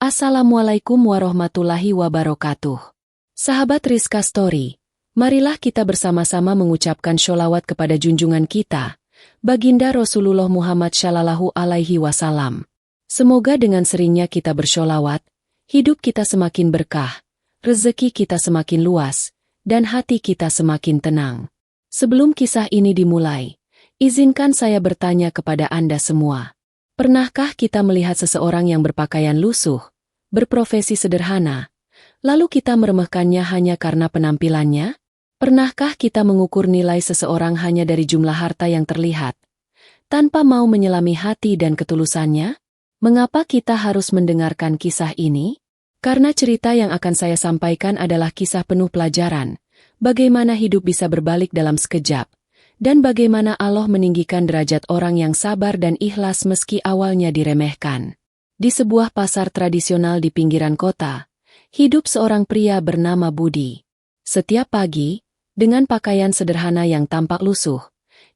Assalamualaikum warahmatullahi wabarakatuh. Sahabat Rizka Story, marilah kita bersama-sama mengucapkan sholawat kepada junjungan kita, Baginda Rasulullah Muhammad Shallallahu Alaihi Wasallam. Semoga dengan seringnya kita bersholawat, hidup kita semakin berkah, rezeki kita semakin luas, dan hati kita semakin tenang. Sebelum kisah ini dimulai, izinkan saya bertanya kepada Anda semua. Pernahkah kita melihat seseorang yang berpakaian lusuh, berprofesi sederhana, lalu kita meremehkannya hanya karena penampilannya? Pernahkah kita mengukur nilai seseorang hanya dari jumlah harta yang terlihat, tanpa mau menyelami hati dan ketulusannya? Mengapa kita harus mendengarkan kisah ini? Karena cerita yang akan saya sampaikan adalah kisah penuh pelajaran, bagaimana hidup bisa berbalik dalam sekejap, dan bagaimana Allah meninggikan derajat orang yang sabar dan ikhlas meski awalnya diremehkan. Di sebuah pasar tradisional di pinggiran kota, hidup seorang pria bernama Budi. Setiap pagi, dengan pakaian sederhana yang tampak lusuh,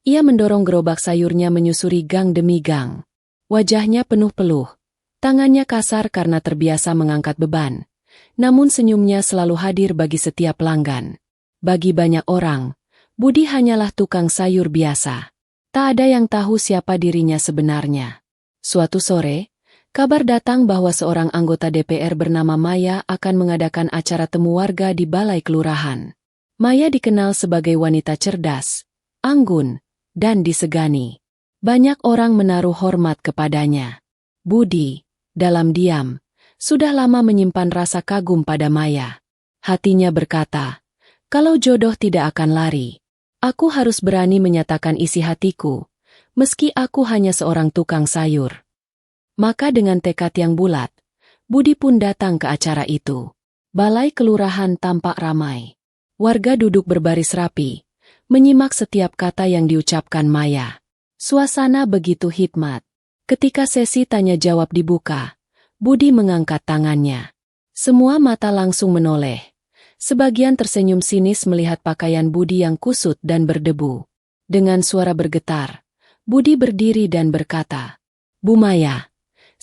ia mendorong gerobak sayurnya menyusuri gang demi gang. Wajahnya penuh peluh, tangannya kasar karena terbiasa mengangkat beban, namun senyumnya selalu hadir bagi setiap pelanggan. Bagi banyak orang, Budi hanyalah tukang sayur biasa. Tak ada yang tahu siapa dirinya sebenarnya. Suatu sore, kabar datang bahwa seorang anggota DPR bernama Maya akan mengadakan acara temu warga di balai kelurahan. Maya dikenal sebagai wanita cerdas, anggun, dan disegani. Banyak orang menaruh hormat kepadanya. Budi, dalam diam, sudah lama menyimpan rasa kagum pada Maya. Hatinya berkata, kalau jodoh tidak akan lari, aku harus berani menyatakan isi hatiku, meski aku hanya seorang tukang sayur. Maka dengan tekad yang bulat, Budi pun datang ke acara itu. Balai kelurahan tampak ramai. Warga duduk berbaris rapi, menyimak setiap kata yang diucapkan Maya. Suasana begitu hikmat. Ketika sesi tanya jawab dibuka, Budi mengangkat tangannya. Semua mata langsung menoleh. Sebagian tersenyum sinis melihat pakaian Budi yang kusut dan berdebu. Dengan suara bergetar, Budi berdiri dan berkata, Bu Maya,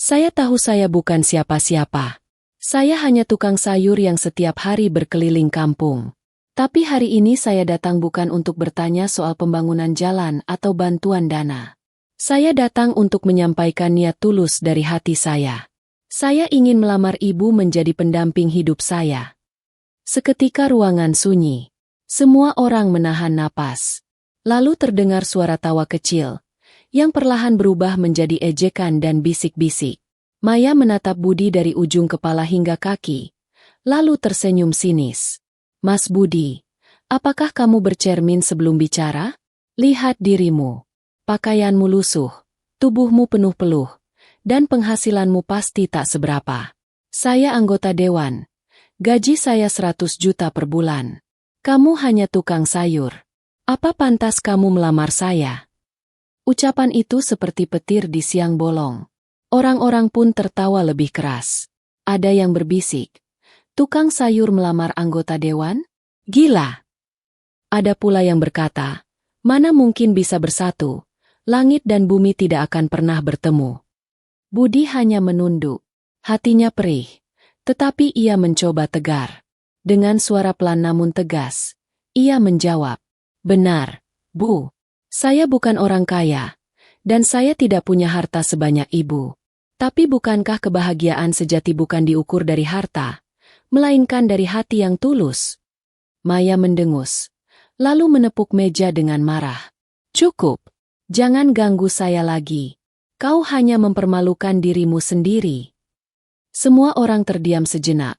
saya tahu saya bukan siapa-siapa. Saya hanya tukang sayur yang setiap hari berkeliling kampung. Tapi hari ini saya datang bukan untuk bertanya soal pembangunan jalan atau bantuan dana. Saya datang untuk menyampaikan niat tulus dari hati saya. Saya ingin melamar ibu menjadi pendamping hidup saya. Seketika ruangan sunyi. Semua orang menahan napas. Lalu terdengar suara tawa kecil, yang perlahan berubah menjadi ejekan dan bisik-bisik. Maya menatap Budi dari ujung kepala hingga kaki, lalu tersenyum sinis. Mas Budi, apakah kamu bercermin sebelum bicara? Lihat dirimu. Pakaianmu lusuh, tubuhmu penuh peluh, dan penghasilanmu pasti tak seberapa. Saya anggota dewan. Gaji saya 100 juta per bulan. Kamu hanya tukang sayur. Apa pantas kamu melamar saya? Ucapan itu seperti petir di siang bolong. Orang-orang pun tertawa lebih keras. Ada yang berbisik, tukang sayur melamar anggota dewan? Gila! Ada pula yang berkata, mana mungkin bisa bersatu, langit dan bumi tidak akan pernah bertemu. Budi hanya menunduk, hatinya perih. Tetapi ia mencoba tegar. Dengan suara pelan namun tegas, ia menjawab, benar, Bu. Saya bukan orang kaya, dan saya tidak punya harta sebanyak ibu. Tapi bukankah kebahagiaan sejati bukan diukur dari harta, melainkan dari hati yang tulus? Maya mendengus, lalu menepuk meja dengan marah. Cukup, jangan ganggu saya lagi. Kau hanya mempermalukan dirimu sendiri. Semua orang terdiam sejenak.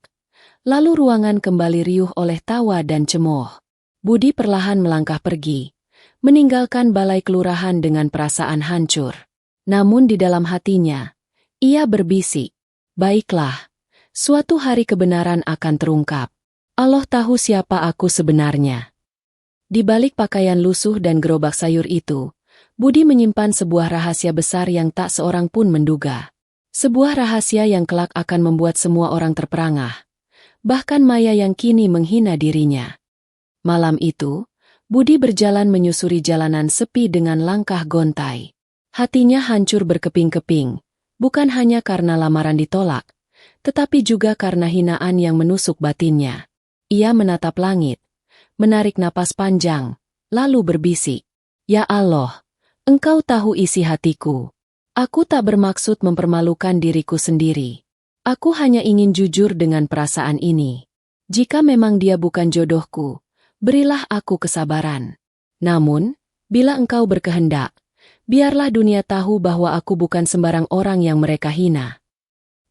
Lalu ruangan kembali riuh oleh tawa dan cemooh. Budi perlahan melangkah pergi, meninggalkan balai kelurahan dengan perasaan hancur. Namun di dalam hatinya, ia berbisik, baiklah, suatu hari kebenaran akan terungkap. Allah tahu siapa aku sebenarnya. Di balik pakaian lusuh dan gerobak sayur itu, Budi menyimpan sebuah rahasia besar yang tak seorang pun menduga. Sebuah rahasia yang kelak akan membuat semua orang terperangah. Bahkan Maya yang kini menghina dirinya. Malam itu, Budi berjalan menyusuri jalanan sepi dengan langkah gontai. Hatinya hancur berkeping-keping, bukan hanya karena lamaran ditolak, tetapi juga karena hinaan yang menusuk batinnya. Ia menatap langit, menarik napas panjang, lalu berbisik, "Ya Allah, Engkau tahu isi hatiku. Aku tak bermaksud mempermalukan diriku sendiri. Aku hanya ingin jujur dengan perasaan ini. Jika memang dia bukan jodohku, berilah aku kesabaran. Namun, bila Engkau berkehendak, biarlah dunia tahu bahwa aku bukan sembarang orang yang mereka hina."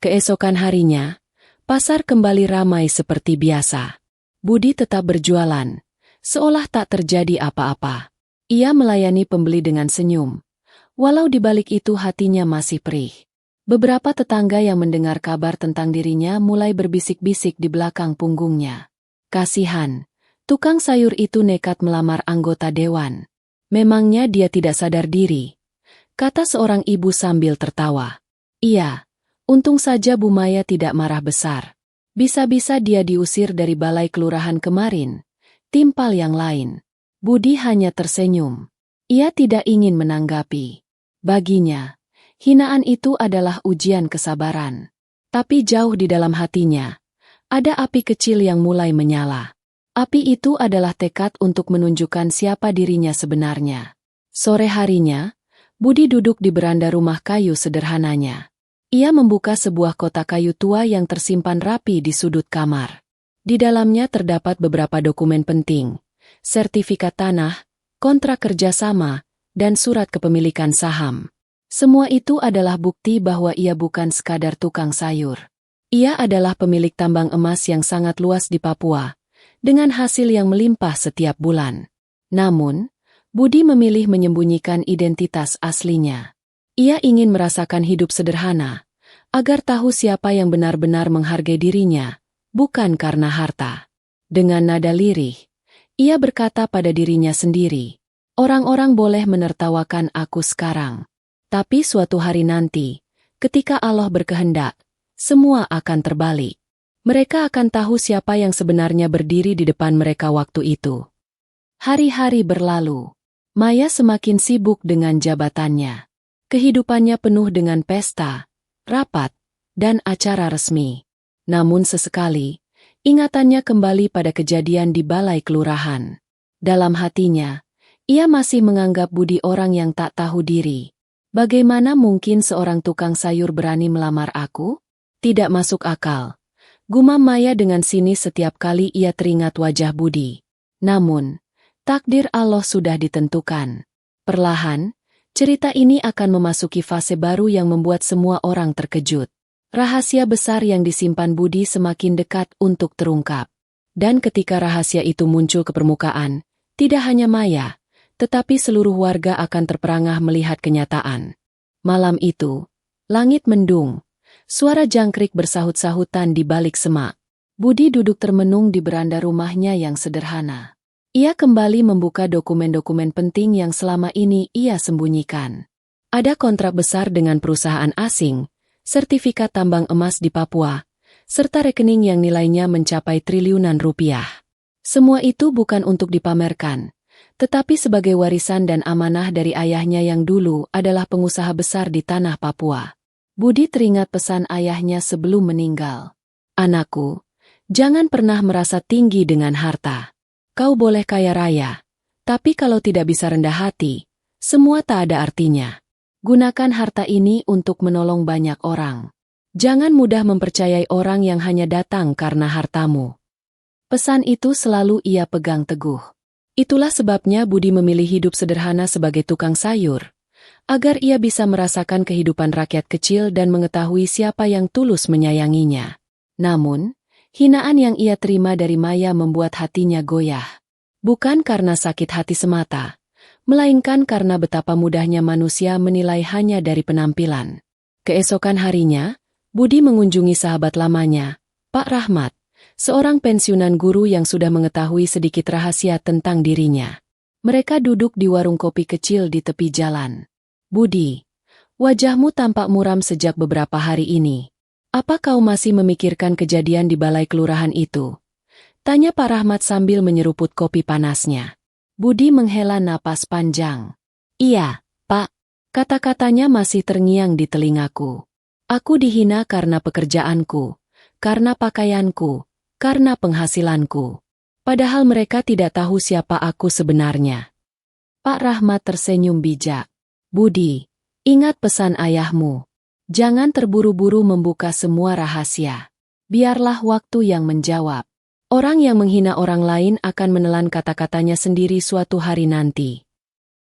Keesokan harinya, pasar kembali ramai seperti biasa. Budi tetap berjualan, seolah tak terjadi apa-apa. Ia melayani pembeli dengan senyum, walau di balik itu hatinya masih perih. Beberapa tetangga yang mendengar kabar tentang dirinya mulai berbisik-bisik di belakang punggungnya. "Kasihan, tukang sayur itu nekat melamar anggota dewan. Memangnya dia tidak sadar diri?" kata seorang ibu sambil tertawa. "Iya, untung saja Bu Maya tidak marah besar. Bisa-bisa dia diusir dari balai kelurahan kemarin, timpal yang lain." Budi hanya tersenyum. Ia tidak ingin menanggapi. Baginya, hinaan itu adalah ujian kesabaran. Tapi jauh di dalam hatinya, ada api kecil yang mulai menyala. Api itu adalah tekad untuk menunjukkan siapa dirinya sebenarnya. Sore harinya, Budi duduk di beranda rumah kayu sederhananya. Ia membuka sebuah kotak kayu tua yang tersimpan rapi di sudut kamar. Di dalamnya terdapat beberapa dokumen penting, sertifikat tanah, kontrak kerjasama, dan surat kepemilikan saham. Semua itu adalah bukti bahwa ia bukan sekadar tukang sayur. Ia adalah pemilik tambang emas yang sangat luas di Papua, dengan hasil yang melimpah setiap bulan. Namun, Budi memilih menyembunyikan identitas aslinya. Ia ingin merasakan hidup sederhana, agar tahu siapa yang benar-benar menghargai dirinya, bukan karena harta. Dengan nada lirih, ia berkata pada dirinya sendiri, "Orang-orang boleh menertawakan aku sekarang. Tapi suatu hari nanti, ketika Allah berkehendak, semua akan terbalik. Mereka akan tahu siapa yang sebenarnya berdiri di depan mereka waktu itu." Hari-hari berlalu. Maya semakin sibuk dengan jabatannya. Kehidupannya penuh dengan pesta, rapat, dan acara resmi. Namun sesekali, ingatannya kembali pada kejadian di balai kelurahan. Dalam hatinya, ia masih menganggap Budi orang yang tak tahu diri. "Bagaimana mungkin seorang tukang sayur berani melamar aku? Tidak masuk akal." Gumam Maya dengan sinis setiap kali ia teringat wajah Budi. Namun, takdir Allah sudah ditentukan. Perlahan, cerita ini akan memasuki fase baru yang membuat semua orang terkejut. Rahasia besar yang disimpan Budi semakin dekat untuk terungkap. Dan ketika rahasia itu muncul ke permukaan, tidak hanya Maya, tetapi seluruh warga akan terperangah melihat kenyataan. Malam itu, langit mendung, suara jangkrik bersahut-sahutan di balik semak. Budi duduk termenung di beranda rumahnya yang sederhana. Ia kembali membuka dokumen-dokumen penting yang selama ini ia sembunyikan. Ada kontrak besar dengan perusahaan asing, sertifikat tambang emas di Papua, serta rekening yang nilainya mencapai triliunan rupiah. Semua itu bukan untuk dipamerkan, tetapi sebagai warisan dan amanah dari ayahnya yang dulu adalah pengusaha besar di tanah Papua. Budi teringat pesan ayahnya sebelum meninggal. "Anakku, jangan pernah merasa tinggi dengan harta. Kau boleh kaya raya, tapi kalau tidak bisa rendah hati, semua tak ada artinya. Gunakan harta ini untuk menolong banyak orang. Jangan mudah mempercayai orang yang hanya datang karena hartamu." Pesan itu selalu ia pegang teguh. Itulah sebabnya Budi memilih hidup sederhana sebagai tukang sayur, agar ia bisa merasakan kehidupan rakyat kecil dan mengetahui siapa yang tulus menyayanginya. Namun, hinaan yang ia terima dari Maya membuat hatinya goyah. Bukan karena sakit hati semata, melainkan karena betapa mudahnya manusia menilai hanya dari penampilan. Keesokan harinya, Budi mengunjungi sahabat lamanya, Pak Rahmat, seorang pensiunan guru yang sudah mengetahui sedikit rahasia tentang dirinya. Mereka duduk di warung kopi kecil di tepi jalan. "Budi, wajahmu tampak muram sejak beberapa hari ini. Apa kau masih memikirkan kejadian di balai kelurahan itu?" tanya Pak Rahmat sambil menyeruput kopi panasnya. Budi menghela napas panjang. "Iya, Pak." Kata-katanya masih terngiang di telingaku. "Aku dihina karena pekerjaanku, karena pakaianku, karena penghasilanku. Padahal mereka tidak tahu siapa aku sebenarnya. Pak Rahmat tersenyum bijak. Budi, ingat pesan ayahmu. Jangan terburu-buru membuka semua rahasia. Biarlah waktu yang menjawab. Orang yang menghina orang lain akan menelan kata-katanya sendiri suatu hari nanti.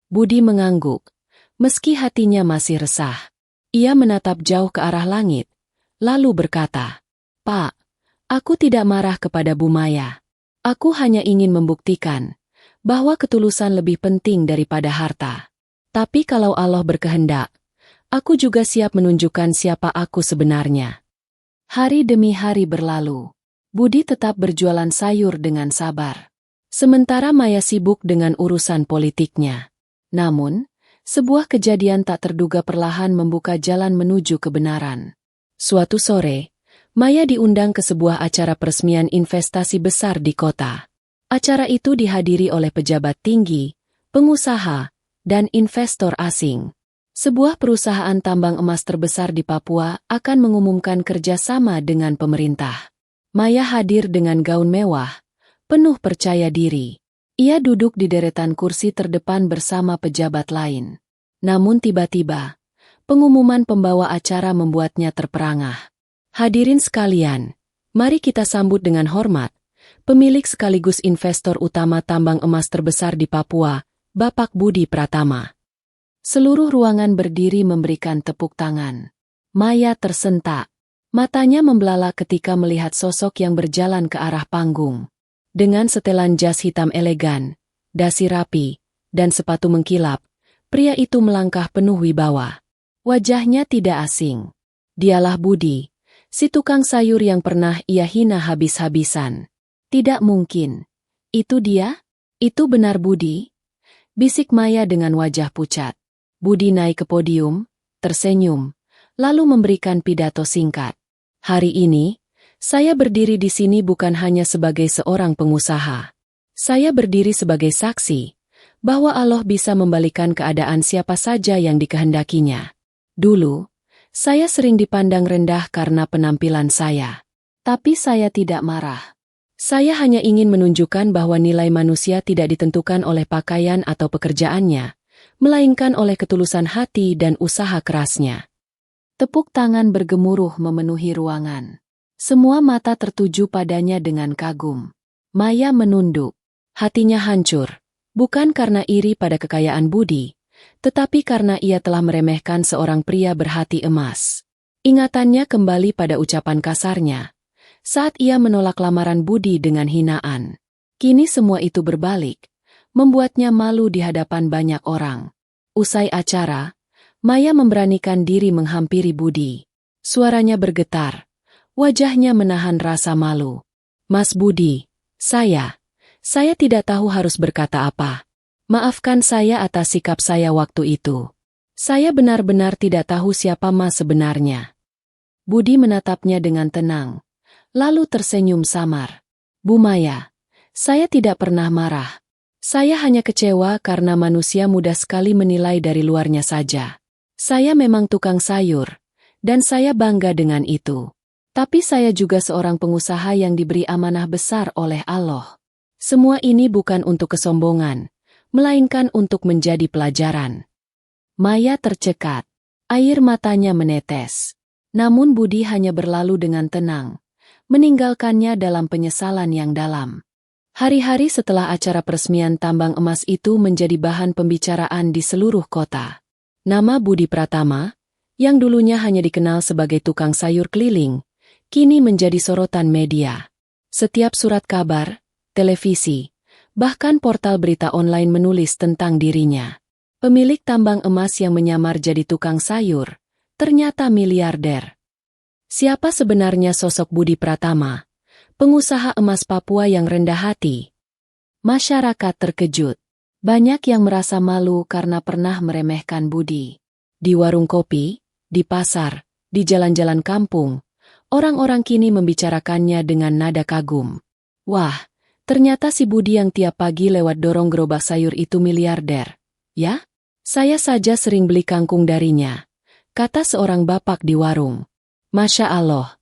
Budi mengangguk, meski hatinya masih resah. Ia menatap jauh ke arah langit, lalu berkata, "Pak, aku tidak marah kepada Bu Maya. Aku hanya ingin membuktikan bahwa ketulusan lebih penting daripada harta. Tapi kalau Allah berkehendak, aku juga siap menunjukkan siapa aku sebenarnya." Hari demi hari berlalu. Budi tetap berjualan sayur dengan sabar. Sementara Maya sibuk dengan urusan politiknya. Namun, sebuah kejadian tak terduga perlahan membuka jalan menuju kebenaran. Suatu sore, Maya diundang ke sebuah acara peresmian investasi besar di kota. Acara itu dihadiri oleh pejabat tinggi, pengusaha, dan investor asing. Sebuah perusahaan tambang emas terbesar di Papua akan mengumumkan kerjasama dengan pemerintah. Maya hadir dengan gaun mewah, penuh percaya diri. Ia duduk di deretan kursi terdepan bersama pejabat lain. Namun tiba-tiba, pengumuman pembawa acara membuatnya terperangah. Hadirin sekalian, mari kita sambut dengan hormat pemilik sekaligus investor utama tambang emas terbesar di Papua, Bapak Budi Pratama. Seluruh ruangan berdiri memberikan tepuk tangan. Maya tersentak. Matanya membelalak ketika melihat sosok yang berjalan ke arah panggung. Dengan setelan jas hitam elegan, dasi rapi, dan sepatu mengkilap, pria itu melangkah penuh wibawa. Wajahnya tidak asing. Dialah Budi, si tukang sayur yang pernah ia hina habis-habisan. Tidak mungkin. Itu dia? Itu benar Budi? Bisik Maya dengan wajah pucat. Budi naik ke podium, tersenyum, lalu memberikan pidato singkat. Hari ini, saya berdiri di sini bukan hanya sebagai seorang pengusaha. Saya berdiri sebagai saksi bahwa Allah bisa membalikan keadaan siapa saja yang dikehendakinya. Dulu, saya sering dipandang rendah karena penampilan saya. Tapi saya tidak marah. Saya hanya ingin menunjukkan bahwa nilai manusia tidak ditentukan oleh pakaian atau pekerjaannya, melainkan oleh ketulusan hati dan usaha kerasnya. Tepuk tangan bergemuruh memenuhi ruangan. Semua mata tertuju padanya dengan kagum. Maya menunduk. Hatinya hancur, bukan karena iri pada kekayaan Budi, tetapi karena ia telah meremehkan seorang pria berhati emas. Ingatannya kembali pada ucapan kasarnya saat ia menolak lamaran Budi dengan hinaan. Kini semua itu berbalik, membuatnya malu di hadapan banyak orang. Usai acara, Maya memberanikan diri menghampiri Budi. Suaranya bergetar, wajahnya menahan rasa malu. "Mas Budi, saya tidak tahu harus berkata apa. Maafkan saya atas sikap saya waktu itu. Saya benar-benar tidak tahu siapa Mas sebenarnya." Budi menatapnya dengan tenang, lalu tersenyum samar. "Bu Maya, saya tidak pernah marah. Saya hanya kecewa karena manusia mudah sekali menilai dari luarnya saja. Saya memang tukang sayur, dan saya bangga dengan itu. Tapi saya juga seorang pengusaha yang diberi amanah besar oleh Allah. Semua ini bukan untuk kesombongan, melainkan untuk menjadi pelajaran." Maya tercekat, air matanya menetes. Namun Budi hanya berlalu dengan tenang, meninggalkannya dalam penyesalan yang dalam. Hari-hari setelah acara peresmian tambang emas itu menjadi bahan pembicaraan di seluruh kota. Nama Budi Pratama, yang dulunya hanya dikenal sebagai tukang sayur keliling, kini menjadi sorotan media. Setiap surat kabar, televisi, bahkan portal berita online menulis tentang dirinya. Pemilik tambang emas yang menyamar jadi tukang sayur, ternyata miliarder. Siapa sebenarnya sosok Budi Pratama, pengusaha emas Papua yang rendah hati? Masyarakat terkejut. Banyak yang merasa malu karena pernah meremehkan Budi. Di warung kopi, di pasar, di jalan-jalan kampung, orang-orang kini membicarakannya dengan nada kagum. "Wah, ternyata si Budi yang tiap pagi lewat dorong gerobak sayur itu miliarder. Ya? Saya saja sering beli kangkung darinya," kata seorang bapak di warung. "Masya Allah,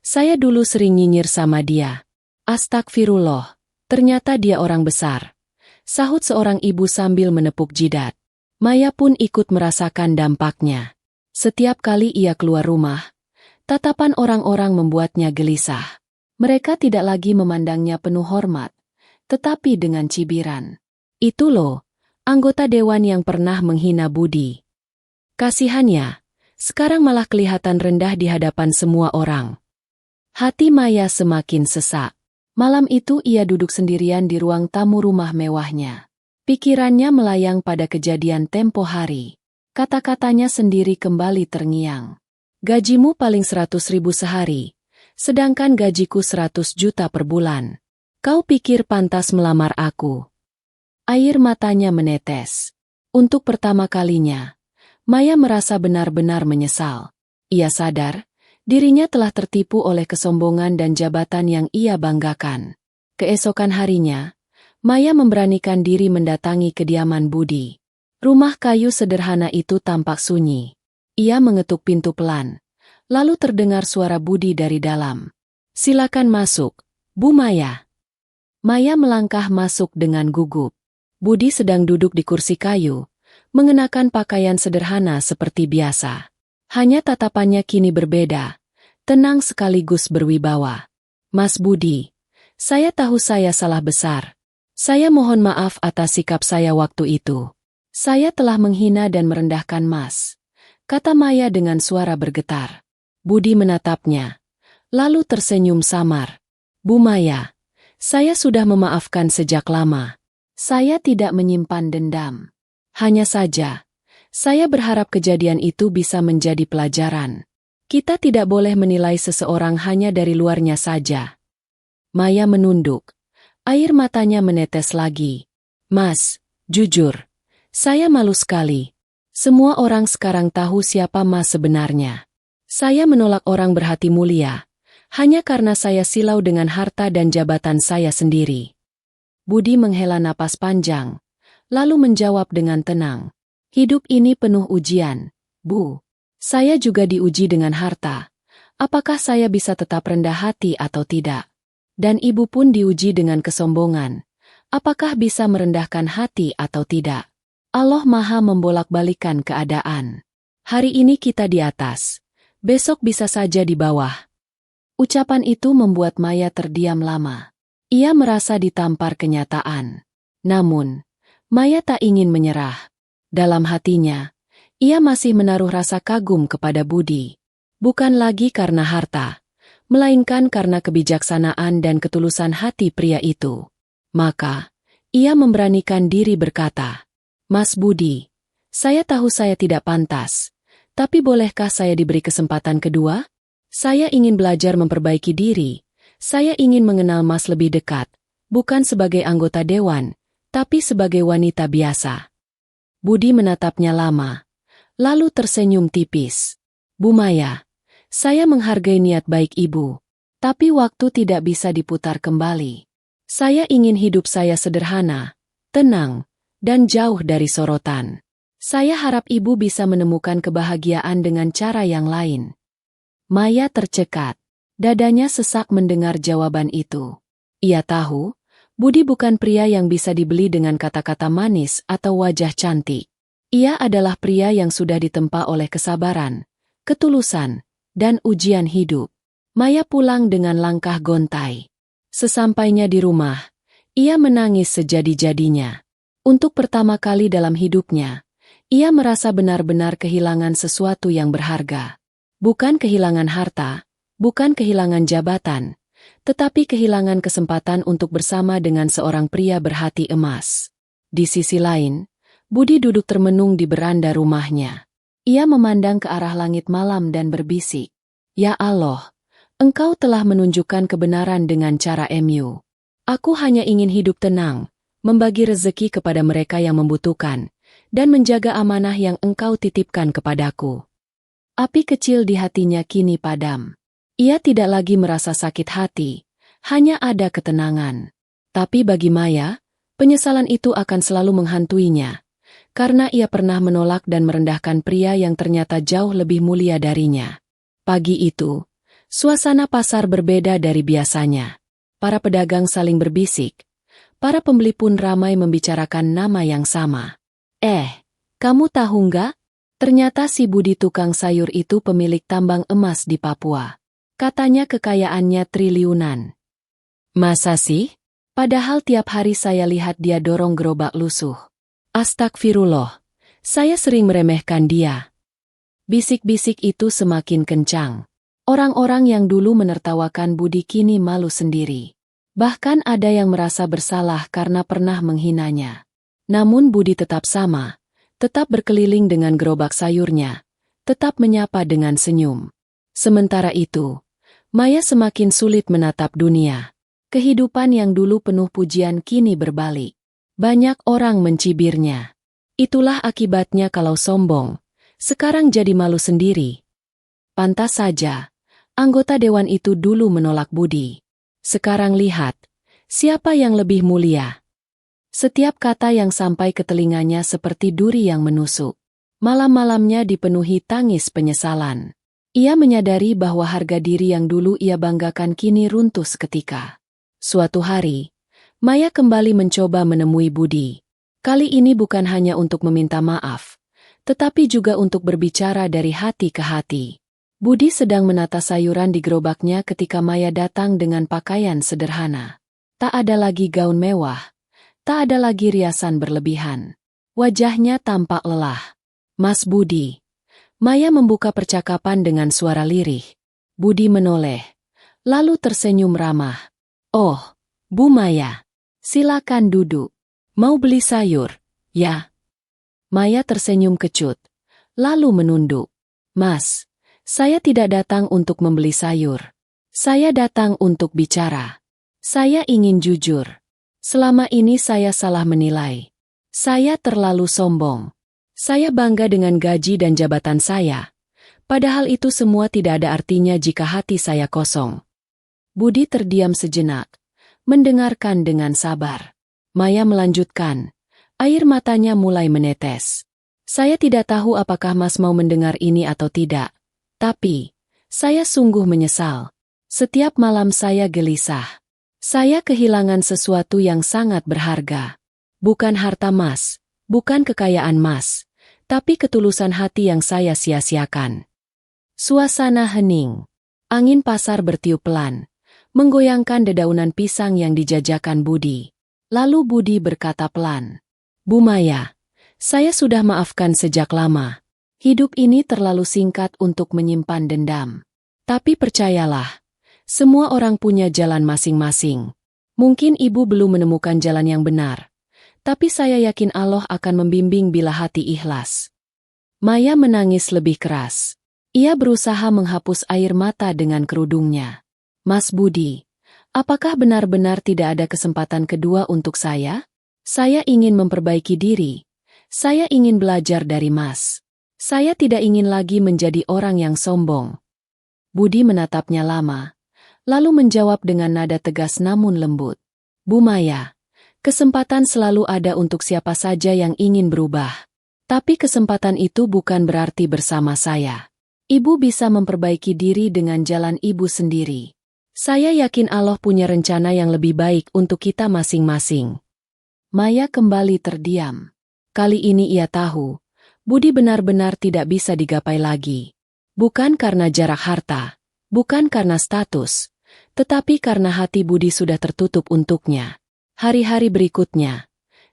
Saya dulu sering nyinyir sama dia. Astagfirullah, ternyata dia orang besar. Sahut seorang ibu sambil menepuk jidat. Maya pun ikut merasakan dampaknya. Setiap kali ia keluar rumah, tatapan orang-orang membuatnya gelisah. Mereka tidak lagi memandangnya penuh hormat, tetapi dengan cibiran. Itu loh, anggota dewan yang pernah menghina Budi. Kasihannya, sekarang malah kelihatan rendah di hadapan semua orang. Hati Maya semakin sesak. Malam itu ia duduk sendirian di ruang tamu rumah mewahnya. Pikirannya melayang pada kejadian tempo hari. Kata-katanya sendiri kembali terngiang. Gajimu paling 100.000 sehari, sedangkan gajiku 100 juta per bulan. Kau pikir pantas melamar aku? Air matanya menetes. Untuk pertama kalinya, Maya merasa benar-benar menyesal. Ia sadar, dirinya telah tertipu oleh kesombongan dan jabatan yang ia banggakan. Keesokan harinya, Maya memberanikan diri mendatangi kediaman Budi. Rumah kayu sederhana itu tampak sunyi. Ia mengetuk pintu pelan, lalu terdengar suara Budi dari dalam. "Silakan masuk, Bu Maya." Maya melangkah masuk dengan gugup. Budi sedang duduk di kursi kayu, mengenakan pakaian sederhana seperti biasa. Hanya tatapannya kini berbeda, tenang sekaligus berwibawa. "Mas Budi, saya tahu saya salah besar. Saya mohon maaf atas sikap saya waktu itu. Saya telah menghina dan merendahkan Mas," kata Maya dengan suara bergetar. Budi menatapnya, lalu tersenyum samar. "Bu Maya, saya sudah memaafkan sejak lama. Saya tidak menyimpan dendam. Hanya saja, saya berharap kejadian itu bisa menjadi pelajaran. Kita tidak boleh menilai seseorang hanya dari luarnya saja." Maya menunduk. Air matanya menetes lagi. "Mas, jujur, saya malu sekali. Semua orang sekarang tahu siapa Mas sebenarnya. Saya menolak orang berhati mulia, hanya karena saya silau dengan harta dan jabatan saya sendiri." Budi menghela napas panjang, lalu menjawab dengan tenang. "Hidup ini penuh ujian, Bu. Saya juga diuji dengan harta. Apakah saya bisa tetap rendah hati atau tidak? Dan Ibu pun diuji dengan kesombongan. Apakah bisa merendahkan hati atau tidak? Allah Maha membolak-balikan keadaan. Hari ini kita di atas, besok bisa saja di bawah." Ucapan itu membuat Maya terdiam lama. Ia merasa ditampar kenyataan. Namun, Maya tak ingin menyerah. Dalam hatinya, ia masih menaruh rasa kagum kepada Budi. Bukan lagi karena harta, melainkan karena kebijaksanaan dan ketulusan hati pria itu. Maka, ia memberanikan diri berkata, "Mas Budi, saya tahu saya tidak pantas, tapi bolehkah saya diberi kesempatan kedua? Saya ingin belajar memperbaiki diri. Saya ingin mengenal Mas lebih dekat, bukan sebagai anggota dewan, tapi sebagai wanita biasa." Budi menatapnya lama, lalu tersenyum tipis. "Bu Maya, saya menghargai niat baik Ibu, tapi waktu tidak bisa diputar kembali. Saya ingin hidup saya sederhana, tenang, dan jauh dari sorotan. Saya harap Ibu bisa menemukan kebahagiaan dengan cara yang lain." Maya tercekat. Dadanya sesak mendengar jawaban itu. Ia tahu, Budi bukan pria yang bisa dibeli dengan kata-kata manis atau wajah cantik. Ia adalah pria yang sudah ditempa oleh kesabaran, ketulusan, dan ujian hidup. Maya pulang dengan langkah gontai. Sesampainya di rumah, ia menangis sejadi-jadinya. Untuk pertama kali dalam hidupnya, ia merasa benar-benar kehilangan sesuatu yang berharga. Bukan kehilangan harta, bukan kehilangan jabatan, tetapi kehilangan kesempatan untuk bersama dengan seorang pria berhati emas. Di sisi lain, Budi duduk termenung di beranda rumahnya. Ia memandang ke arah langit malam dan berbisik, "Ya Allah, Engkau telah menunjukkan kebenaran dengan cara MU. Aku hanya ingin hidup tenang, membagi rezeki kepada mereka yang membutuhkan, dan menjaga amanah yang Engkau titipkan kepadaku." Api kecil di hatinya kini padam. Ia tidak lagi merasa sakit hati, hanya ada ketenangan. Tapi bagi Maya, penyesalan itu akan selalu menghantuinya, karena ia pernah menolak dan merendahkan pria yang ternyata jauh lebih mulia darinya. Pagi itu, Suasana pasar berbeda dari biasanya. Para pedagang saling berbisik. Para pembeli pun ramai membicarakan nama yang sama. Kamu tahu nggak? Ternyata si Budi tukang sayur itu pemilik tambang emas di Papua. Katanya kekayaannya triliunan. Masa sih? Padahal tiap hari saya lihat dia dorong gerobak lusuh. Astagfirullah. Saya sering meremehkan dia. Bisik-bisik itu semakin kencang. Orang-orang yang dulu menertawakan Budi kini malu sendiri. Bahkan ada yang merasa bersalah karena pernah menghinanya. Namun Budi tetap sama. Tetap berkeliling dengan gerobak sayurnya, tetap menyapa dengan senyum. Sementara itu, Maya semakin sulit menatap dunia. Kehidupan yang dulu penuh pujian kini berbalik. Banyak orang mencibirnya. Itulah akibatnya kalau sombong, sekarang jadi malu sendiri. Pantas saja, anggota dewan itu dulu menolak Budi. Sekarang lihat, siapa yang lebih mulia. Setiap kata yang sampai ke telinganya seperti duri yang menusuk. Malam-malamnya dipenuhi tangis penyesalan. Ia menyadari bahwa harga diri yang dulu ia banggakan kini runtuh seketika. Suatu hari, Maya kembali mencoba menemui Budi. Kali ini bukan hanya untuk meminta maaf, tetapi juga untuk berbicara dari hati ke hati. Budi sedang menata sayuran di gerobaknya ketika Maya datang dengan pakaian sederhana. Tak ada lagi gaun mewah. Tak ada lagi riasan berlebihan. Wajahnya tampak lelah. Mas Budi. Maya membuka percakapan dengan suara lirih. Budi menoleh. Lalu tersenyum ramah. Oh, Bu Maya. Silakan duduk. Mau beli sayur? Ya. Maya tersenyum kecut. Lalu menunduk. Mas, saya tidak datang untuk membeli sayur. Saya datang untuk bicara. Saya ingin jujur. Selama ini saya salah menilai. Saya terlalu sombong. Saya bangga dengan gaji dan jabatan saya. Padahal itu semua tidak ada artinya jika hati saya kosong. Budi terdiam sejenak, mendengarkan dengan sabar. Maya melanjutkan. Air matanya mulai menetes. Saya tidak tahu apakah Mas mau mendengar ini atau tidak. Tapi, saya sungguh menyesal. Setiap malam saya gelisah. Saya kehilangan sesuatu yang sangat berharga. Bukan harta Mas, bukan kekayaan Mas, tapi ketulusan hati yang saya sia-siakan. Suasana hening. Angin pasar bertiup pelan, menggoyangkan dedaunan pisang yang dijajakan Budi. Lalu Budi berkata pelan, Bu Maya, saya sudah maafkan sejak lama. Hidup ini terlalu singkat untuk menyimpan dendam. Tapi percayalah, semua orang punya jalan masing-masing. Mungkin ibu belum menemukan jalan yang benar, tapi saya yakin Allah akan membimbing bila hati ikhlas. Maya menangis lebih keras. Ia berusaha menghapus air mata dengan kerudungnya. Mas Budi, apakah benar-benar tidak ada kesempatan kedua untuk saya? Saya ingin memperbaiki diri. Saya ingin belajar dari Mas. Saya tidak ingin lagi menjadi orang yang sombong. Budi menatapnya lama. Lalu menjawab dengan nada tegas namun lembut. Bu Maya, kesempatan selalu ada untuk siapa saja yang ingin berubah. Tapi kesempatan itu bukan berarti bersama saya. Ibu bisa memperbaiki diri dengan jalan ibu sendiri. Saya yakin Allah punya rencana yang lebih baik untuk kita masing-masing. Maya kembali terdiam. Kali ini ia tahu, Budi benar-benar tidak bisa digapai lagi. Bukan karena jarak harta, bukan karena status, tetapi karena hati Budi sudah tertutup untuknya. Hari-hari berikutnya,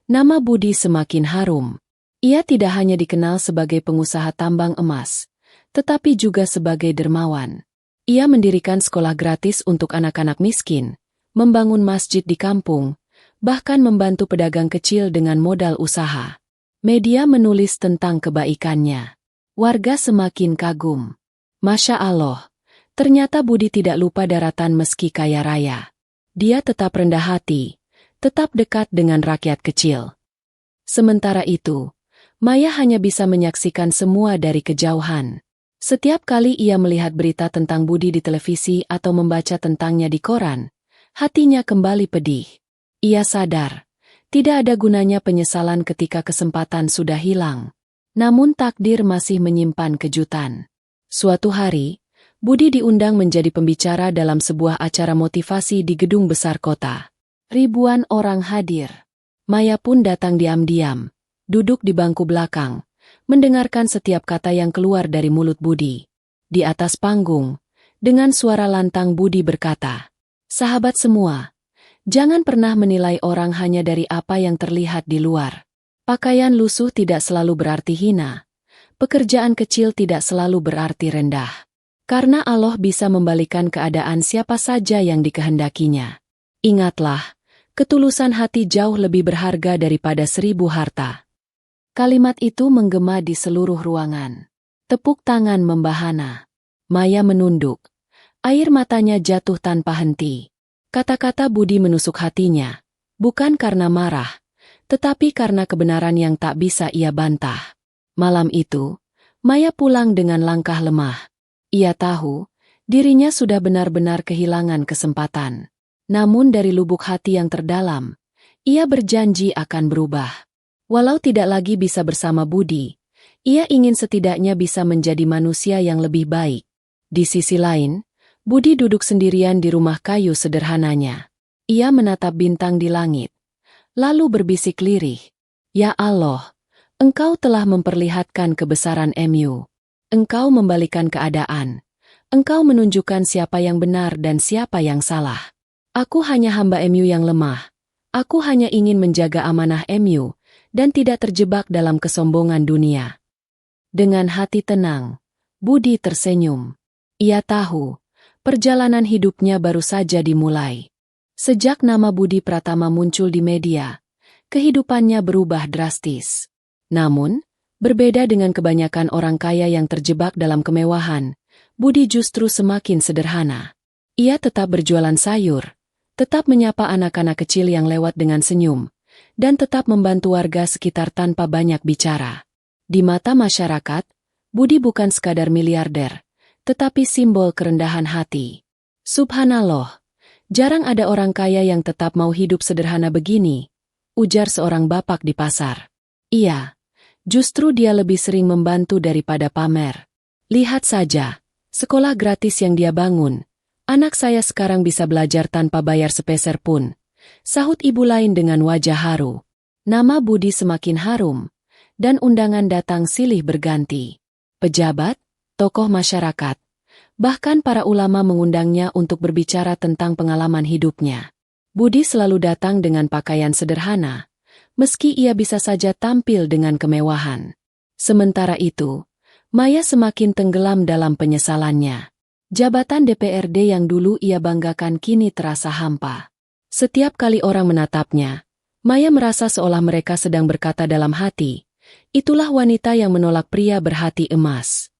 nama Budi semakin harum. Ia tidak hanya dikenal sebagai pengusaha tambang emas, tetapi juga sebagai dermawan. Ia mendirikan sekolah gratis untuk anak-anak miskin, membangun masjid di kampung, bahkan membantu pedagang kecil dengan modal usaha. Media menulis tentang kebaikannya. Warga semakin kagum. Masya Allah. Ternyata Budi tidak lupa daratan meski kaya raya. Dia tetap rendah hati, tetap dekat dengan rakyat kecil. Sementara itu, Maya hanya bisa menyaksikan semua dari kejauhan. Setiap kali ia melihat berita tentang Budi di televisi atau membaca tentangnya di koran, hatinya kembali pedih. Ia sadar, tidak ada gunanya penyesalan ketika kesempatan sudah hilang. Namun takdir masih menyimpan kejutan. Suatu hari, Budi diundang menjadi pembicara dalam sebuah acara motivasi di gedung besar kota. Ribuan orang hadir. Maya pun datang diam-diam, duduk di bangku belakang, mendengarkan setiap kata yang keluar dari mulut Budi. Di atas panggung, dengan suara lantang Budi berkata, "Sahabat semua, jangan pernah menilai orang hanya dari apa yang terlihat di luar. Pakaian lusuh tidak selalu berarti hina. Pekerjaan kecil tidak selalu berarti rendah. Karena Allah bisa membalikan keadaan siapa saja yang dikehendakinya. Ingatlah, ketulusan hati jauh lebih berharga daripada 1000 harta." Kalimat itu menggema di seluruh ruangan. Tepuk tangan membahana. Maya menunduk. Air matanya jatuh tanpa henti. Kata-kata Budi menusuk hatinya. Bukan karena marah, tetapi karena kebenaran yang tak bisa ia bantah. Malam itu, Maya pulang dengan langkah lemah. Ia tahu, dirinya sudah benar-benar kehilangan kesempatan. Namun dari lubuk hati yang terdalam, ia berjanji akan berubah. Walau tidak lagi bisa bersama Budi, ia ingin setidaknya bisa menjadi manusia yang lebih baik. Di sisi lain, Budi duduk sendirian di rumah kayu sederhananya. Ia menatap bintang di langit, lalu berbisik lirih, "Ya Allah, Engkau telah memperlihatkan kebesaran MU. Engkau membalikan keadaan. Engkau menunjukkan siapa yang benar dan siapa yang salah. Aku hanya hamba MU yang lemah. Aku hanya ingin menjaga amanah MU dan tidak terjebak dalam kesombongan dunia." Dengan hati tenang, Budi tersenyum. Ia tahu, perjalanan hidupnya baru saja dimulai. Sejak nama Budi Pratama muncul di media, kehidupannya berubah drastis. Namun, berbeda dengan kebanyakan orang kaya yang terjebak dalam kemewahan, Budi justru semakin sederhana. Ia tetap berjualan sayur, tetap menyapa anak-anak kecil yang lewat dengan senyum, dan tetap membantu warga sekitar tanpa banyak bicara. Di mata masyarakat, Budi bukan sekadar miliarder, tetapi simbol kerendahan hati. "Subhanallah, jarang ada orang kaya yang tetap mau hidup sederhana begini," ujar seorang bapak di pasar. "Iya, justru dia lebih sering membantu daripada pamer. Lihat saja, sekolah gratis yang dia bangun. Anak saya sekarang bisa belajar tanpa bayar sepeser pun," sahut ibu lain dengan wajah haru. Nama Budi semakin harum, dan undangan datang silih berganti. Pejabat, tokoh masyarakat, bahkan para ulama mengundangnya untuk berbicara tentang pengalaman hidupnya. Budi selalu datang dengan pakaian sederhana, meski ia bisa saja tampil dengan kemewahan. Sementara itu, Maya semakin tenggelam dalam penyesalannya. Jabatan DPRD yang dulu ia banggakan kini terasa hampa. Setiap kali orang menatapnya, Maya merasa seolah mereka sedang berkata dalam hati, "Itulah wanita yang menolak pria berhati emas."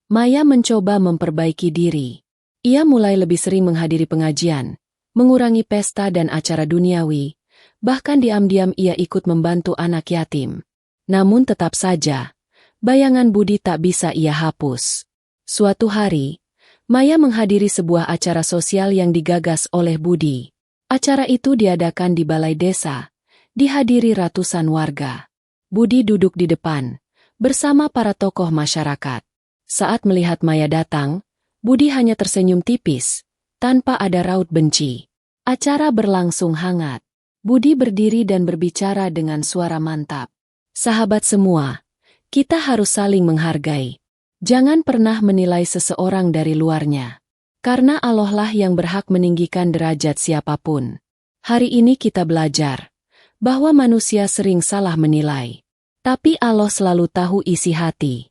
Maya mencoba memperbaiki diri. Ia mulai lebih sering menghadiri pengajian, mengurangi pesta dan acara duniawi, bahkan diam-diam ia ikut membantu anak yatim. Namun tetap saja, bayangan Budi tak bisa ia hapus. Suatu hari, Maya menghadiri sebuah acara sosial yang digagas oleh Budi. Acara itu diadakan di balai desa, dihadiri ratusan warga. Budi duduk di depan, bersama para tokoh masyarakat. Saat melihat Maya datang, Budi hanya tersenyum tipis, tanpa ada raut benci. Acara berlangsung hangat. Budi berdiri dan berbicara dengan suara mantap. "Sahabat semua, kita harus saling menghargai. Jangan pernah menilai seseorang dari luarnya. Karena Allah lah yang berhak meninggikan derajat siapapun. Hari ini kita belajar bahwa manusia sering salah menilai. Tapi Allah selalu tahu isi hati."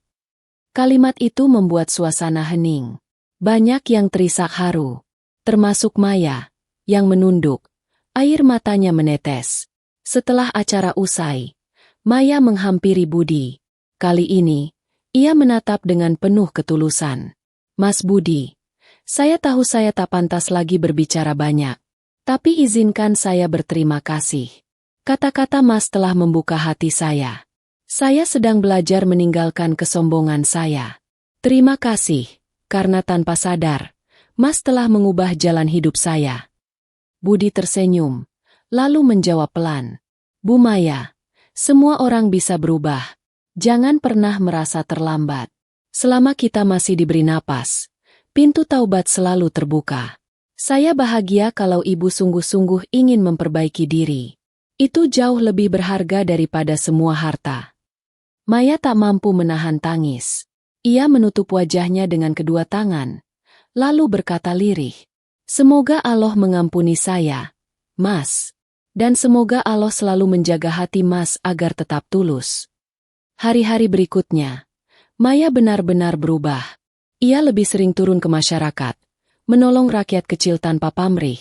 Kalimat itu membuat suasana hening. Banyak yang terisak haru, termasuk Maya, yang menunduk. Air matanya menetes. Setelah acara usai, Maya menghampiri Budi. Kali ini, ia menatap dengan penuh ketulusan. "Mas Budi, saya tahu saya tak pantas lagi berbicara banyak. Tapi izinkan saya berterima kasih. Kata-kata Mas telah membuka hati saya. Saya sedang belajar meninggalkan kesombongan saya. Terima kasih, karena tanpa sadar, Mas telah mengubah jalan hidup saya." Budi tersenyum, lalu menjawab pelan, "Bu Maya, semua orang bisa berubah. Jangan pernah merasa terlambat. Selama kita masih diberi napas, pintu taubat selalu terbuka. Saya bahagia kalau ibu sungguh-sungguh ingin memperbaiki diri. Itu jauh lebih berharga daripada semua harta. Maya tak mampu menahan tangis. Ia menutup wajahnya dengan kedua tangan, lalu berkata lirih, "Semoga Allah mengampuni saya, Mas. Dan semoga Allah selalu menjaga hati Mas agar tetap tulus." Hari-hari berikutnya, Maya benar-benar berubah. Ia lebih sering turun ke masyarakat, menolong rakyat kecil tanpa pamrih,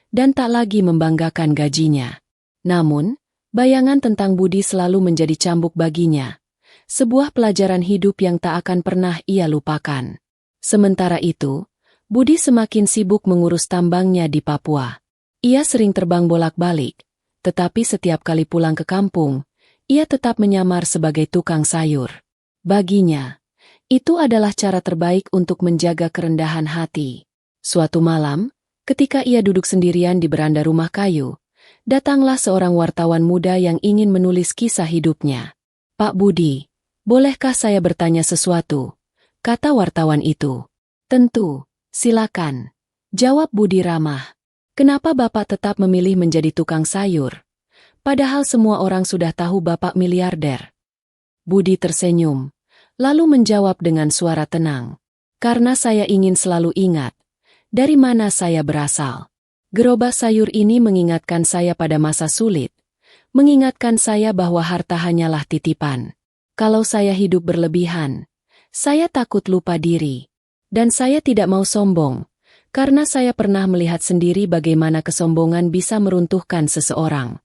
dan tak lagi membanggakan gajinya. Namun, bayangan tentang budi selalu menjadi cambuk baginya. Sebuah pelajaran hidup yang tak akan pernah ia lupakan. Sementara itu, Budi semakin sibuk mengurus tambangnya di Papua. Ia sering terbang bolak-balik, tetapi setiap kali pulang ke kampung, ia tetap menyamar sebagai tukang sayur. Baginya, itu adalah cara terbaik untuk menjaga kerendahan hati. Suatu malam, ketika ia duduk sendirian di beranda rumah kayu, datanglah seorang wartawan muda yang ingin menulis kisah hidupnya. "Pak Budi, bolehkah saya bertanya sesuatu?" kata wartawan itu. "Tentu, silakan," jawab Budi ramah. "Kenapa Bapak tetap memilih menjadi tukang sayur? Padahal semua orang sudah tahu Bapak miliarder." Budi tersenyum, lalu menjawab dengan suara tenang. "Karena saya ingin selalu ingat dari mana saya berasal. Gerobak sayur ini mengingatkan saya pada masa sulit, mengingatkan saya bahwa harta hanyalah titipan. Kalau saya hidup berlebihan, saya takut lupa diri. Dan saya tidak mau sombong, karena saya pernah melihat sendiri bagaimana kesombongan bisa meruntuhkan seseorang."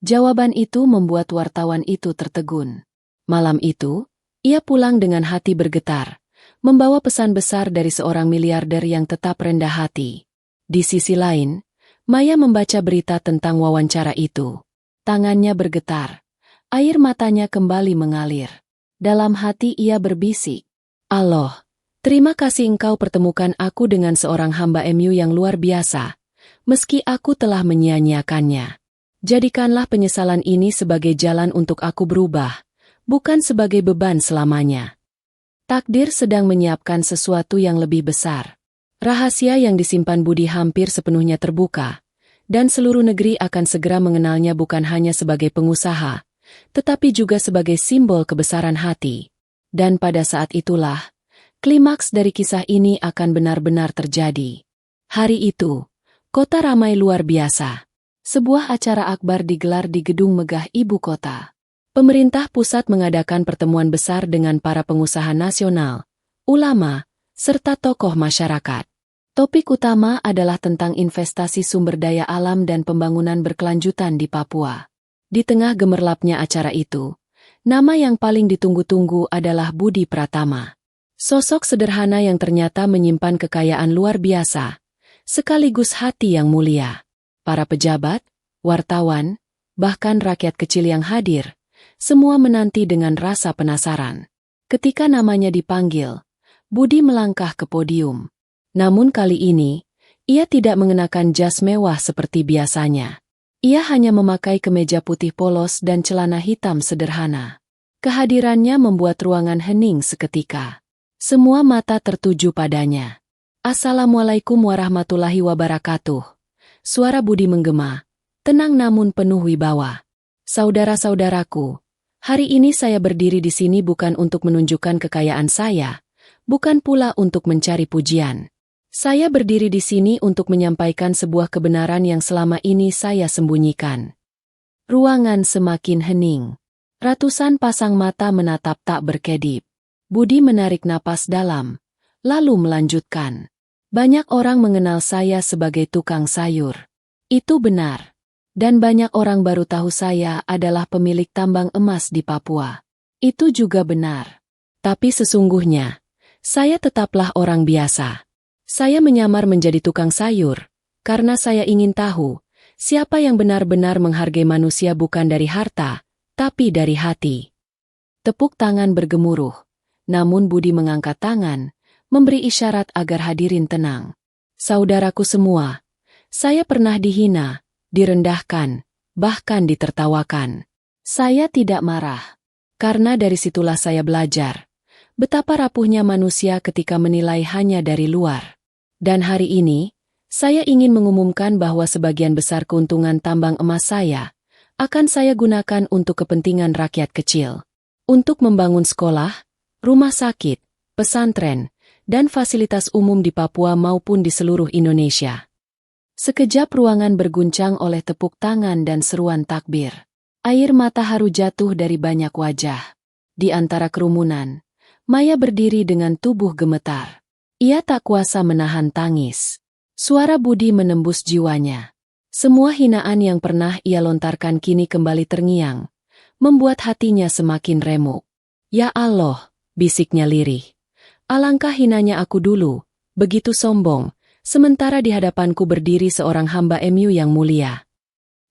Jawaban itu membuat wartawan itu tertegun. Malam itu, ia pulang dengan hati bergetar, membawa pesan besar dari seorang miliarder yang tetap rendah hati. Di sisi lain, Maya membaca berita tentang wawancara itu. Tangannya bergetar. Air matanya kembali mengalir. Dalam hati ia berbisik, "Allah, terima kasih Engkau pertemukan aku dengan seorang hamba MU yang luar biasa, meski aku telah menyia-nyiakannya. Jadikanlah penyesalan ini sebagai jalan untuk aku berubah, bukan sebagai beban selamanya." Takdir sedang menyiapkan sesuatu yang lebih besar. Rahasia yang disimpan Budi hampir sepenuhnya terbuka, dan seluruh negeri akan segera mengenalnya bukan hanya sebagai pengusaha, tetapi juga sebagai simbol kebesaran hati. Dan pada saat itulah, klimaks dari kisah ini akan benar-benar terjadi. Hari itu, kota ramai luar biasa. Sebuah acara akbar digelar di gedung megah ibu kota. Pemerintah pusat mengadakan pertemuan besar dengan para pengusaha nasional, ulama, serta tokoh masyarakat. Topik utama adalah tentang investasi sumber daya alam dan pembangunan berkelanjutan di Papua. Di tengah gemerlapnya acara itu, nama yang paling ditunggu-tunggu adalah Budi Pratama. Sosok sederhana yang ternyata menyimpan kekayaan luar biasa, sekaligus hati yang mulia. Para pejabat, wartawan, bahkan rakyat kecil yang hadir, semua menanti dengan rasa penasaran. Ketika namanya dipanggil, Budi melangkah ke podium. Namun kali ini, ia tidak mengenakan jas mewah seperti biasanya. Ia hanya memakai kemeja putih polos dan celana hitam sederhana. Kehadirannya membuat ruangan hening seketika. Semua mata tertuju padanya. "Assalamualaikum warahmatullahi wabarakatuh." Suara Budi menggema, tenang namun penuh wibawa. "Saudara-saudaraku, hari ini saya berdiri di sini bukan untuk menunjukkan kekayaan saya, bukan pula untuk mencari pujian. Saya berdiri di sini untuk menyampaikan sebuah kebenaran yang selama ini saya sembunyikan." Ruangan semakin hening. Ratusan pasang mata menatap tak berkedip. Budi menarik napas dalam, lalu melanjutkan. "Banyak orang mengenal saya sebagai tukang sayur. Itu benar. Dan banyak orang baru tahu saya adalah pemilik tambang emas di Papua. Itu juga benar. Tapi sesungguhnya, saya tetaplah orang biasa. Saya menyamar menjadi tukang sayur, karena saya ingin tahu, siapa yang benar-benar menghargai manusia bukan dari harta, tapi dari hati." Tepuk tangan bergemuruh, namun Budi mengangkat tangan, memberi isyarat agar hadirin tenang. "Saudaraku semua, saya pernah dihina, direndahkan, bahkan ditertawakan. Saya tidak marah, karena dari situlah saya belajar betapa rapuhnya manusia ketika menilai hanya dari luar. Dan hari ini, saya ingin mengumumkan bahwa sebagian besar keuntungan tambang emas saya akan saya gunakan untuk kepentingan rakyat kecil. Untuk membangun sekolah, rumah sakit, pesantren, dan fasilitas umum di Papua maupun di seluruh Indonesia. Sekejap ruangan berguncang oleh tepuk tangan dan seruan takbir. Air mata haru jatuh dari banyak wajah. Di antara kerumunan, Maya berdiri dengan tubuh gemetar. Ia tak kuasa menahan tangis. Suara Budi menembus jiwanya. Semua hinaan yang pernah ia lontarkan kini kembali terngiang, membuat hatinya semakin remuk. Ya Allah, bisiknya lirih. Alangkah hinanya aku dulu, begitu sombong, sementara di hadapanku berdiri seorang hamba MU yang mulia.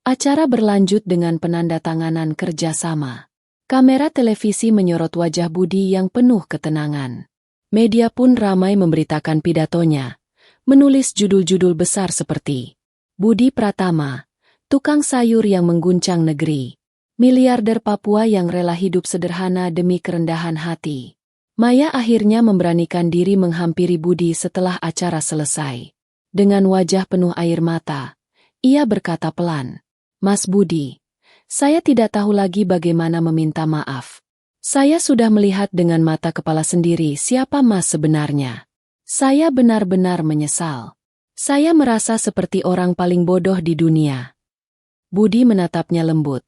Acara berlanjut dengan penandatanganan kerjasama. Kamera televisi menyorot wajah Budi yang penuh ketenangan. Media pun ramai memberitakan pidatonya, menulis judul-judul besar seperti Budi Pratama, tukang sayur yang mengguncang negeri, miliarder Papua yang rela hidup sederhana demi kerendahan hati. Maya akhirnya memberanikan diri menghampiri Budi setelah acara selesai. Dengan wajah penuh air mata, ia berkata pelan, "Mas Budi, saya tidak tahu lagi bagaimana meminta maaf. Saya sudah melihat dengan mata kepala sendiri siapa Mas sebenarnya. Saya benar-benar menyesal. Saya merasa seperti orang paling bodoh di dunia." Budi menatapnya lembut,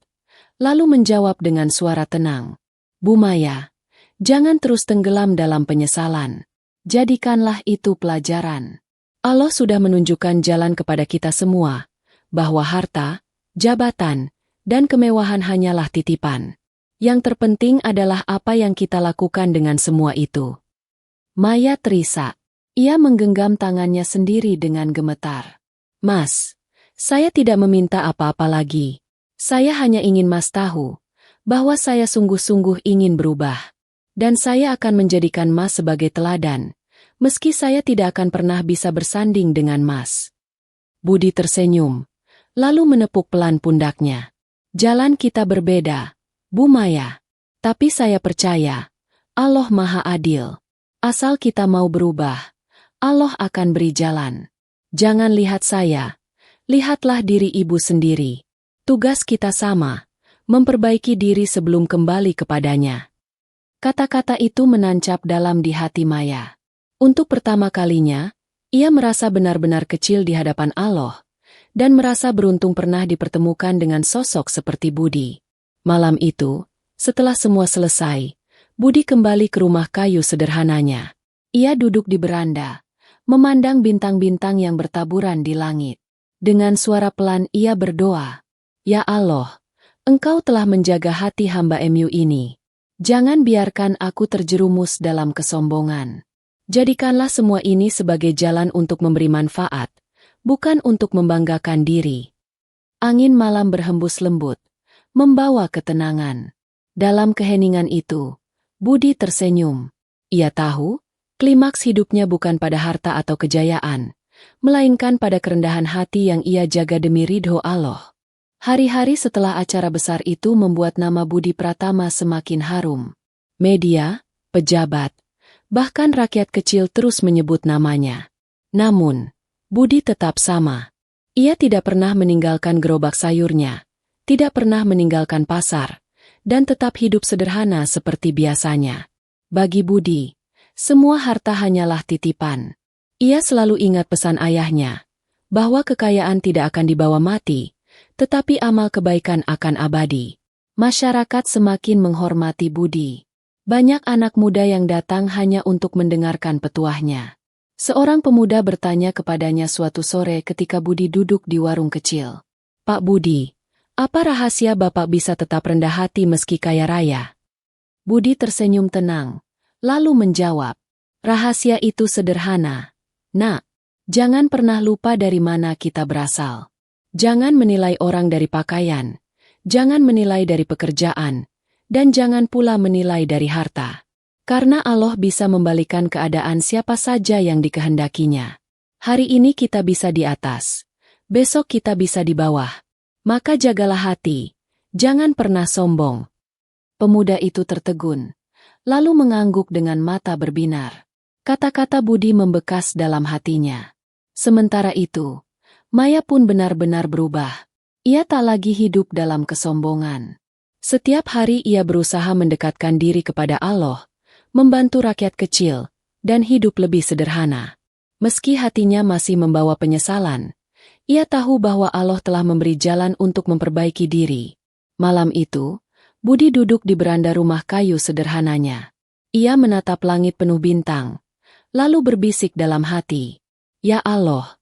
lalu menjawab dengan suara tenang, "Bu Maya, jangan terus tenggelam dalam penyesalan. Jadikanlah itu pelajaran. Allah sudah menunjukkan jalan kepada kita semua, bahwa harta, jabatan, dan kemewahan hanyalah titipan. Yang terpenting adalah apa yang kita lakukan dengan semua itu." Maya terisak. Ia menggenggam tangannya sendiri dengan gemetar. "Mas, saya tidak meminta apa-apa lagi. Saya hanya ingin Mas tahu bahwa saya sungguh-sungguh ingin berubah. Dan saya akan menjadikan Mas sebagai teladan, meski saya tidak akan pernah bisa bersanding dengan Mas." Budi tersenyum, lalu menepuk pelan pundaknya. "Jalan kita berbeda, Bu Maya. Tapi saya percaya, Allah Maha Adil. Asal kita mau berubah, Allah akan beri jalan. Jangan lihat saya, lihatlah diri ibu sendiri. Tugas kita sama, memperbaiki diri sebelum kembali kepadanya." Kata-kata itu menancap dalam di hati Maya. Untuk pertama kalinya, ia merasa benar-benar kecil di hadapan Allah, dan merasa beruntung pernah dipertemukan dengan sosok seperti Budi. Malam itu, setelah semua selesai, Budi kembali ke rumah kayu sederhananya. Ia duduk di beranda, memandang bintang-bintang yang bertaburan di langit. Dengan suara pelan ia berdoa, "Ya Allah, Engkau telah menjaga hati hamba MU ini. Jangan biarkan aku terjerumus dalam kesombongan. Jadikanlah semua ini sebagai jalan untuk memberi manfaat, bukan untuk membanggakan diri." Angin malam berhembus lembut, membawa ketenangan. Dalam keheningan itu, Budi tersenyum. Ia tahu, klimaks hidupnya bukan pada harta atau kejayaan, melainkan pada kerendahan hati yang ia jaga demi ridho Allah. Hari-hari setelah acara besar itu membuat nama Budi Pratama semakin harum. Media, pejabat, bahkan rakyat kecil terus menyebut namanya. Namun, Budi tetap sama. Ia tidak pernah meninggalkan gerobak sayurnya, tidak pernah meninggalkan pasar, dan tetap hidup sederhana seperti biasanya. Bagi Budi, semua harta hanyalah titipan. Ia selalu ingat pesan ayahnya, bahwa kekayaan tidak akan dibawa mati, tetapi amal kebaikan akan abadi. Masyarakat semakin menghormati Budi. Banyak anak muda yang datang hanya untuk mendengarkan petuahnya. Seorang pemuda bertanya kepadanya suatu sore ketika Budi duduk di warung kecil. "Pak Budi, apa rahasia Bapak bisa tetap rendah hati meski kaya raya?" Budi tersenyum tenang, lalu menjawab, "Rahasia itu sederhana. Nak, jangan pernah lupa dari mana kita berasal. Jangan menilai orang dari pakaian, jangan menilai dari pekerjaan, dan jangan pula menilai dari harta. Karena Allah bisa membalikan keadaan siapa saja yang dikehendakinya. Hari ini kita bisa di atas, besok kita bisa di bawah. Maka jagalah hati, jangan pernah sombong." Pemuda itu tertegun, lalu mengangguk dengan mata berbinar. Kata-kata Budi membekas dalam hatinya. Sementara itu, Maya pun benar-benar berubah. Ia tak lagi hidup dalam kesombongan. Setiap hari ia berusaha mendekatkan diri kepada Allah, membantu rakyat kecil, dan hidup lebih sederhana. Meski hatinya masih membawa penyesalan, ia tahu bahwa Allah telah memberi jalan untuk memperbaiki diri. Malam itu, Budi duduk di beranda rumah kayu sederhananya. Ia menatap langit penuh bintang, lalu berbisik dalam hati, "Ya Allah,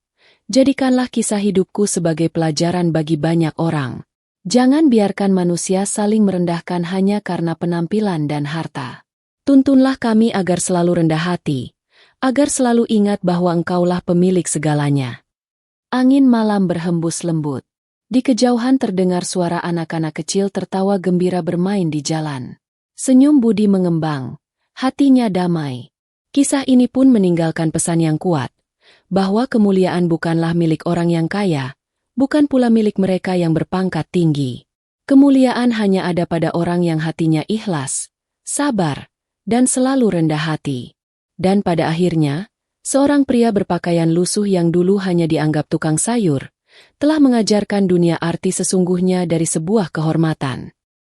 jadikanlah kisah hidupku sebagai pelajaran bagi banyak orang. Jangan biarkan manusia saling merendahkan hanya karena penampilan dan harta. Tuntunlah kami agar selalu rendah hati, agar selalu ingat bahwa Engkaulah pemilik segalanya." Angin malam berhembus lembut. Di kejauhan terdengar suara anak-anak kecil tertawa gembira bermain di jalan. Senyum Budi mengembang, hatinya damai. Kisah ini pun meninggalkan pesan yang kuat, bahwa kemuliaan bukanlah milik orang yang kaya, bukan pula milik mereka yang berpangkat tinggi. Kemuliaan hanya ada pada orang yang hatinya ikhlas, sabar, dan selalu rendah hati. Dan pada akhirnya, seorang pria berpakaian lusuh yang dulu hanya dianggap tukang sayur, telah mengajarkan dunia arti sesungguhnya dari sebuah kehormatan.